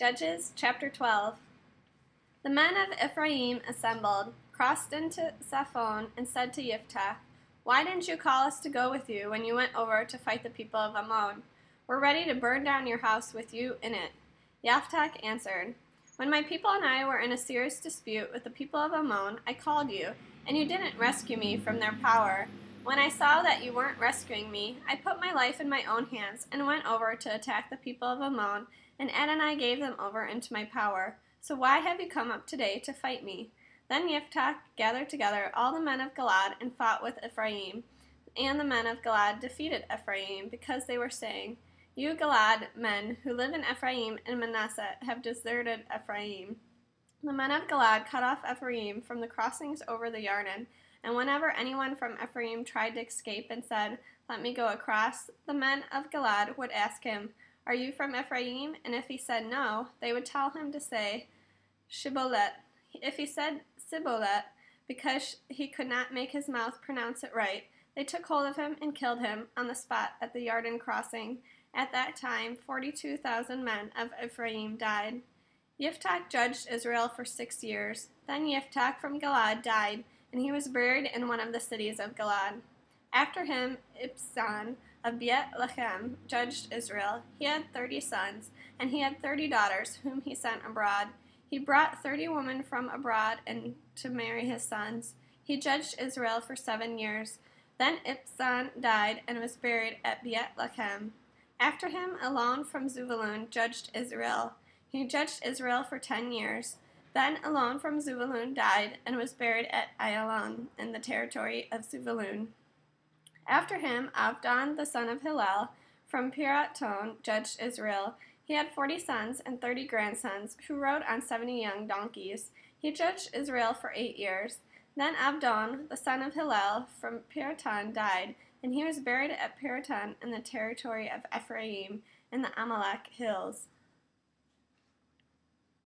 Judges chapter 12. The men of Ephraim assembled, crossed into Zaphon, and said to Yiftach, "Why didn't you call us to go with you when you went over to fight the people of Ammon? We're ready to burn down your house with you in it." Yiftach answered, "When my people and I were in a serious dispute with the people of Ammon, I called you, and you didn't rescue me from their power. When I saw that you weren't rescuing me, I put my life in my own hands and went over to attack the people of Ammon, and Adonai gave them over into my power. So why have you come up today to fight me?" Then Yiftach gathered together all the men of Gilad and fought with Ephraim. And the men of Gilad defeated Ephraim, because they were saying, "You Gilad men who live in Ephraim and Manasseh have deserted Ephraim." The men of Gilad cut off Ephraim from the crossings over the Yarden, and whenever anyone from Ephraim tried to escape and said, "Let me go across," the men of Gilad would ask him, "Are you from Ephraim?" And if he said no, they would tell him to say Shibboleth. If he said Sibboleth, because he could not make his mouth pronounce it right, they took hold of him and killed him on the spot at the Yarden crossing. At that time 42,000 men of Ephraim died. Yiftach judged Israel for 6 years. Then Yiftach from Gilad died, and he was buried in one of the cities of Gilad. After him, Ibzan of Beit-Lechem judged Israel. He had 30 sons, and he had 30 daughters, whom he sent abroad. He brought 30 women from abroad and to marry his sons. He judged Israel for 7 years. Then Ibzan died and was buried at Beit-Lechem. After him, Elon from Zebulun judged Israel. He judged Israel for 10 years. Then Elon from Zebulun died and was buried at Ayalon in the territory of Zebulun. After him, Avdan the son of Hillel from Piraton judged Israel. He had 40 sons and 30 grandsons, who rode on 70 young donkeys. He judged Israel for 8 years. Then Avdan the son of Hillel from Piraton died, and he was buried at Piraton in the territory of Ephraim in the Amalek hills.